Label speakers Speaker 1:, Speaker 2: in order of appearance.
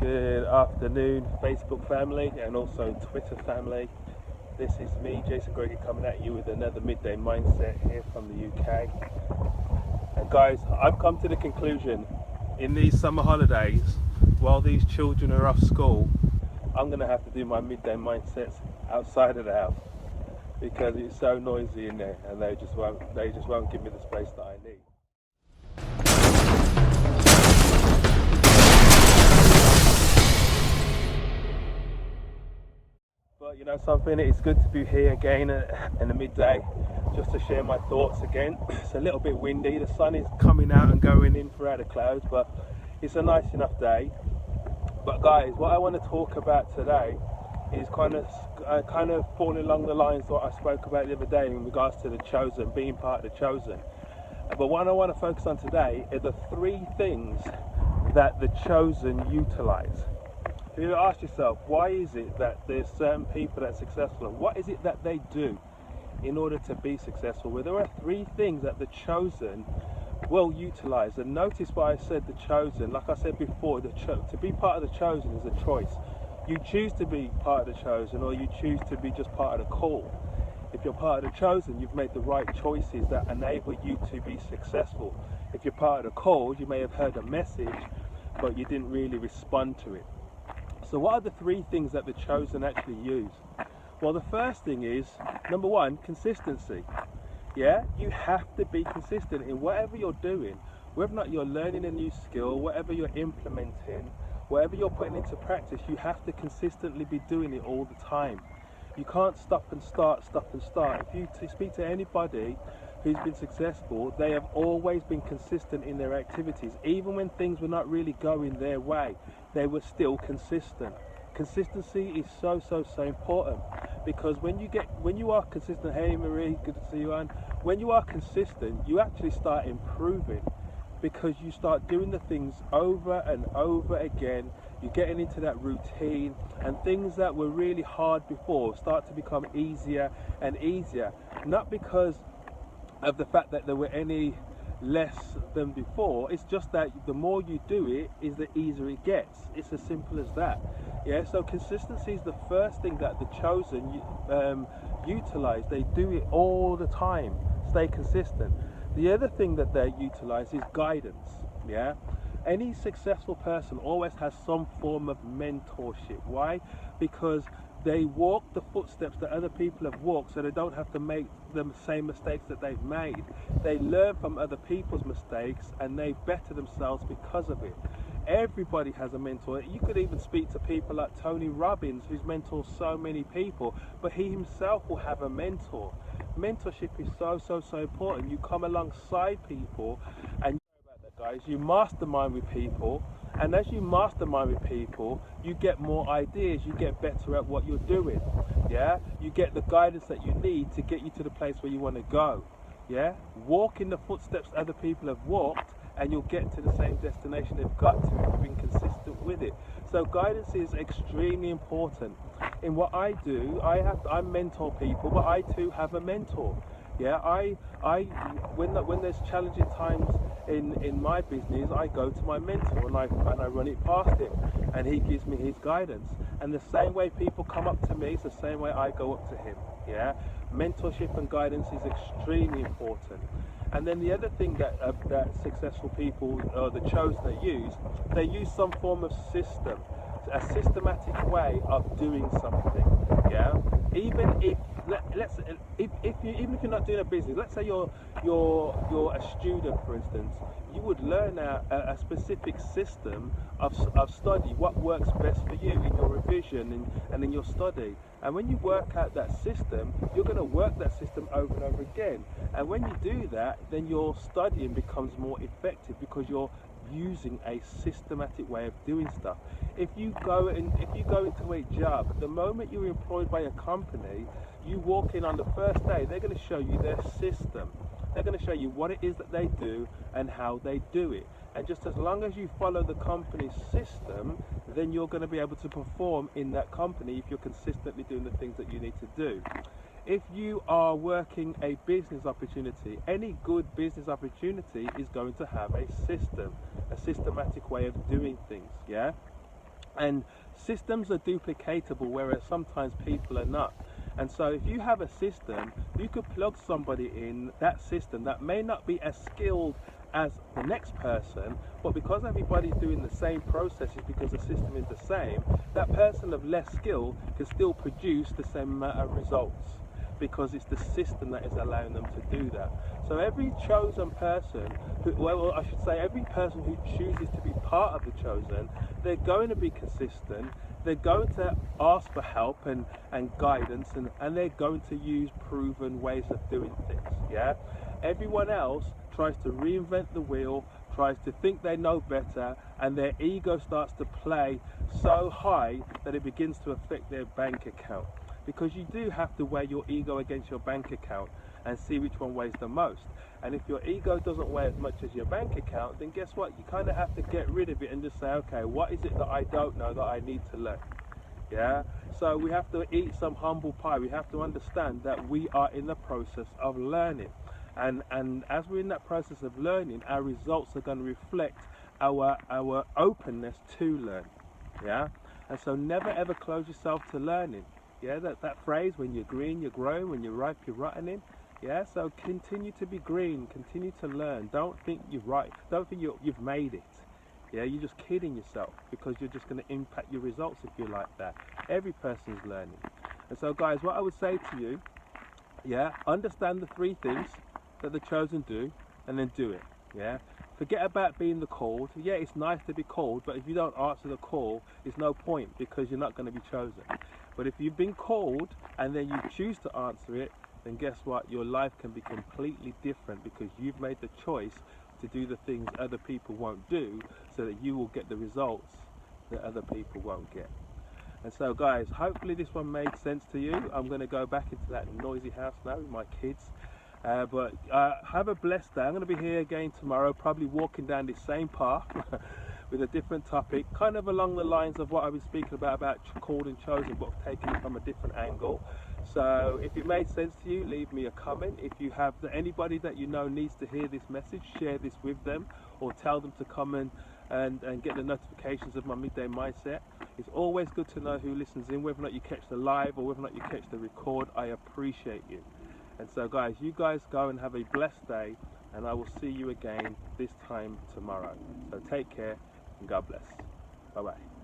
Speaker 1: Good afternoon, Facebook family and also Twitter family. This is me, Jason Gregory, coming at you with another midday mindset here from the UK. And guys, I've come to the conclusion in these summer holidays, while these children are off school, I'm going to have to do my midday mindsets outside of the house because it's so noisy in there, and they just won't give me the space that I need. But you know something, it's good to be here again in the midday just to share my thoughts again. It's a little bit windy, the sun is coming out and going in throughout the clouds, but it's a nice enough day. But guys, what I want to talk about today is kind of falling along the lines of what I spoke about the other day in regards to the chosen, being part of the chosen. But what I want to focus on today are the 3 things that the chosen utilize. You ask yourself, why is it that there's certain people that are successful, and what is it that they do in order to be successful? Well, there are 3 things that the chosen will utilize. And notice why I said the chosen. Like I said before, to be part of the chosen is a choice. You choose to be part of the chosen, or you choose to be just part of the call. If you're part of the chosen, you've made the right choices that enable you to be successful. If you're part of the call, you may have heard a message, but you didn't really respond to it. So what are the 3 things that the chosen actually use? Well, the first thing is, number 1, consistency. Yeah, you have to be consistent in whatever you're doing, whether or not you're learning a new skill, whatever you're implementing, whatever you're putting into practice, you have to consistently be doing it all the time. You can't stop and start. If you speak to anybody who's been successful, they have always been consistent in their activities. Even when things were not really going their way, they were still consistent. Consistency is so important, because when you are consistent, hey Marie, good to see you on. When you are consistent, you actually start improving, because you start doing the things over and over again. You're getting into that routine, and things that were really hard before start to become easier and easier. Not because of the fact that there were any less than before, it's just that the more you do it, is the easier it gets. It's as simple as that. Yeah, so consistency is the first thing that the chosen utilize. They do it all the time, stay consistent. The other thing that they utilize is guidance. Yeah, any successful person always has some form of mentorship. Why? Because they walk the footsteps that other people have walked, so they don't have to make the same mistakes that they've made. They learn from other people's mistakes, and they better themselves because of it. Everybody has a mentor. You could even speak to people like Tony Robbins, who's mentored so many people, but he himself will have a mentor. Mentorship is so important. You come alongside people, and guys, you mastermind with people, and as you mastermind with people, you get more ideas, you get better at what you're doing. Yeah, you get the guidance that you need to get you to the place where you want to go. Yeah, walk in the footsteps other people have walked, and you'll get to the same destination they've got to if you've been consistent with it. So guidance is extremely important. In what I do, I mentor people, but I too have a mentor. Yeah, when there's challenging times in my business, I go to my mentor and I run it past him, and he gives me his guidance. And the same way people come up to me, it's the same way I go up to him. Yeah, mentorship and guidance is extremely important. And then the other thing that successful people, or the chosen, they use some form of system, a systematic way of doing something. Yeah, even if even if you're not doing a business, let's say you're a student, for instance, you would learn a specific system of study, what works best for you in your revision and in your study. And when you work out that system, you're going to work that system over and over again. And when you do that, then your studying becomes more effective, because you're using a systematic way of doing stuff. If you go into a job, the moment you're employed by a company, you walk in on the first day, they're going to show you their system. They're going to show you what it is that they do and how they do it. And just as long as you follow the company's system, then you're going to be able to perform in that company if you're consistently doing the things that you need to do. If you are working a business opportunity, any good business opportunity is going to have a system, a systematic way of doing things, yeah? And systems are duplicatable, whereas sometimes people are not. And so if you have a system, you could plug somebody in that system that may not be as skilled as the next person, but because everybody's doing the same processes, because the system is the same, that person of less skill can still produce the same amount of results, because it's the system that is allowing them to do that. So every chosen person, well, I should say every person who chooses to be part of the chosen, they're going to be consistent, they're going to ask for help and guidance, and they're going to use proven ways of doing things, yeah? Everyone else tries to reinvent the wheel, tries to think they know better, and their ego starts to play so high that it begins to affect their bank account. Because you do have to weigh your ego against your bank account and see which one weighs the most. And if your ego doesn't weigh as much as your bank account, then guess what? You kind of have to get rid of it and just say, okay, what is it that I don't know that I need to learn? Yeah? So we have to eat some humble pie. We have to understand that we are in the process of learning. And as we're in that process of learning, our results are going to reflect our openness to learn. Yeah? And so never ever close yourself to learning. Yeah, that phrase, when you're green, you're growing, when you're ripe, you're rotting. Yeah, so continue to be green, continue to learn. Don't think you're right, don't think you've made it. Yeah, you're just kidding yourself, because you're just going to impact your results if you're like that. Every person's learning. And so guys, what I would say to you, yeah, understand the 3 things that the chosen do, and then do it. Yeah, forget about being the called. Yeah, it's nice to be called, but if you don't answer the call, it's no point, because you're not going to be chosen. But if you've been called and then you choose to answer it, then guess what? Your life can be completely different, because you've made the choice to do the things other people won't do, so that you will get the results that other people won't get. And so guys, hopefully this one made sense to you. I'm going to go back into that noisy house now with my kids. But have a blessed day. I'm going to be here again tomorrow, probably walking down this same path with a different topic, kind of along the lines of what I was speaking about called and chosen, but taking it from a different angle. So if it made sense to you, leave me a comment. If you have anybody that you know needs to hear this message, share this with them, or tell them to come and get the notifications of my midday mindset. It's always good to know who listens in, whether or not you catch the live or whether or not you catch the record. I appreciate you. And so guys, you guys go and have a blessed day, and I will see you again this time tomorrow. So take care and God bless. Bye bye.